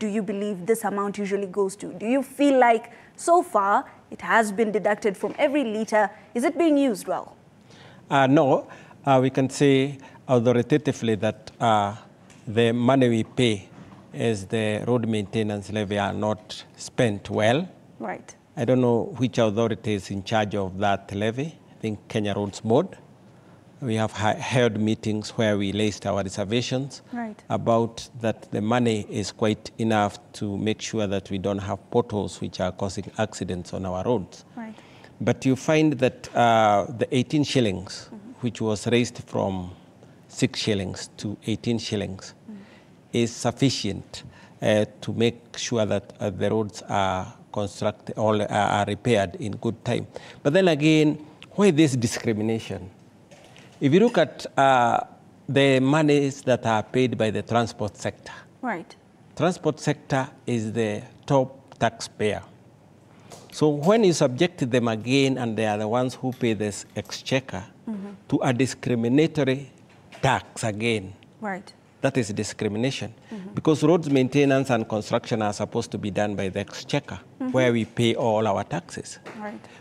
do you believe this amount usually goes to? Do you feel like so far it has been deducted from every litre? Is it being used well? No, we can say authoritatively that the money we pay as the road maintenance levy are not spent well. Right. I don't know which authority is in charge of that levy. I think Kenya Roads Board. We have held meetings where we raised our reservations about that the money is quite enough to make sure that we don't have potholes which are causing accidents on our roads. Right. But you find that the 18 shillings, which was raised from 6 shillings to 18 shillings, is sufficient to make sure that the roads are constructed or are repaired in good time. But then again, why this discrimination? If you look at the monies that are paid by the transport sector, transport sector is the top taxpayer. So when you subject them again, and they are the ones who pay this exchequer to a discriminatory tax again, that is discrimination. Because roads maintenance and construction are supposed to be done by the exchequer, where we pay all our taxes.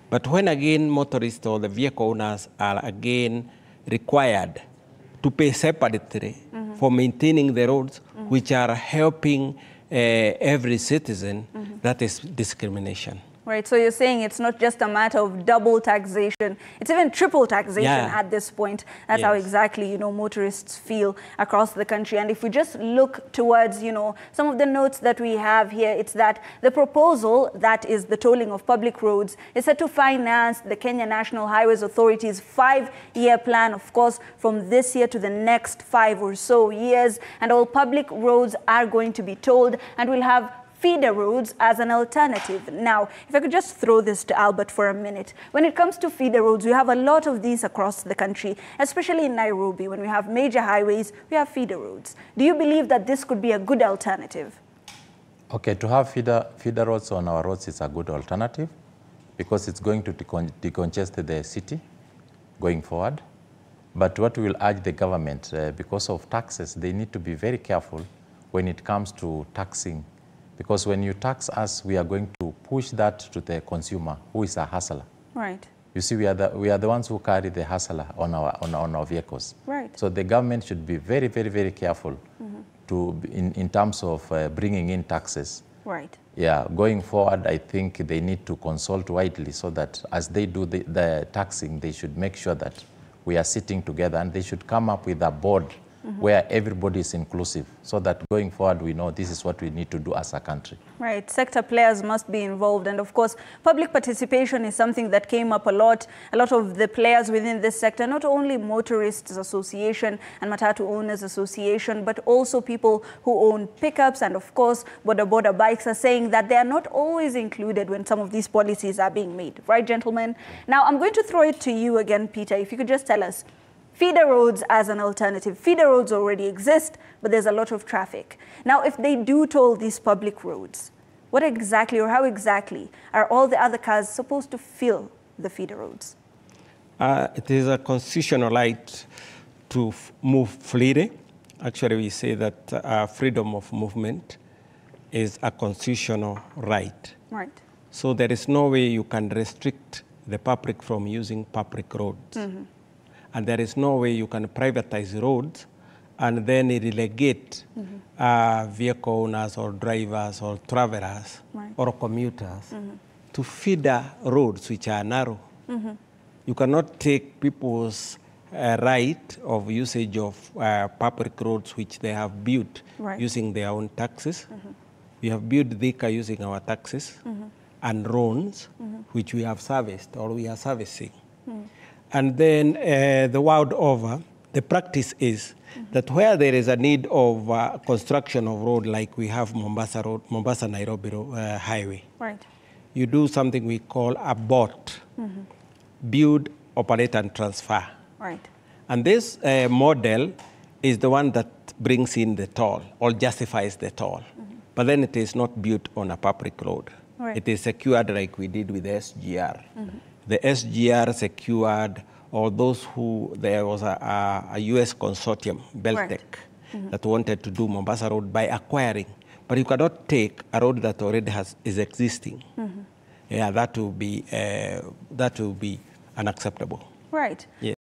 But when again motorists or the vehicle owners are again required to pay separately for maintaining the roads, which are helping every citizen, that is discrimination. Right, so you're saying it's not just a matter of double taxation, it's even triple taxation at this point. That's how exactly, you know, motorists feel across the country. And if we just look towards, you know, some of the notes that we have here, it's that the proposal, that is the tolling of public roads, is set to finance the Kenya National Highways Authority's 5-year plan, of course, from this year to the next 5 or so years. And all public roads are going to be tolled, and we'll have feeder roads as an alternative. Now, if I could just throw this to Albert for a minute. When it comes to feeder roads, we have a lot of these across the country, especially in Nairobi. When we have major highways, we have feeder roads. Do you believe that this could be a good alternative? Okay, to have feeder roads on our roads is a good alternative because it's going to decongest the city going forward. But what we will urge the government, because of taxes, they need to be very careful when it comes to taxing. Because when you tax us, we are going to push that to the consumer, who is a hustler. Right. You see, we are the ones who carry the hustler on our vehicles. Right. So the government should be very, very, very careful in terms of bringing in taxes. Right. Yeah, going forward, I think they need to consult widely so that as they do the taxing, they should make sure that we are sitting together, and they should come up with a board where everybody is inclusive, so that going forward we know this is what we need to do as a country. Right, sector players must be involved, and of course public participation is something that came up a lot. A lot of the players within this sector, not only Motorists Association and Matatu Owners Association, but also people who own pickups and of course border bikes, are saying that they are not always included when some of these policies are being made. Right, gentlemen? Now I'm going to throw it to you again, Peter. If you could just tell us, feeder roads as an alternative. Feeder roads already exist, but there's a lot of traffic. Now, if they do toll these public roads, what exactly or how exactly are all the other cars supposed to fill the feeder roads? It is a constitutional right to move freely. Actually, we say that freedom of movement is a constitutional right. Right. So there is no way you can restrict the public from using public roads. And there is no way you can privatize roads and then relegate vehicle owners or drivers or travelers or commuters to feeder roads which are narrow. You cannot take people's right of usage of public roads which they have built using their own taxes. We have built Thika using our taxes and roads which we have serviced or we are servicing. And then the world over, the practice is that where there is a need of construction of road, like we have Mombasa Road, Mombasa-Nairobi highway, you do something we call a BOT, build, operate, and transfer. And this model is the one that brings in the toll or justifies the toll. But then it is not built on a public road. It is secured like we did with the SGR. The SGR secured, or those who, there was a US consortium, Beltec, that wanted to do Mombasa Road by acquiring. But you cannot take a road that already is existing. Yeah, that will be unacceptable. Right. Yeah.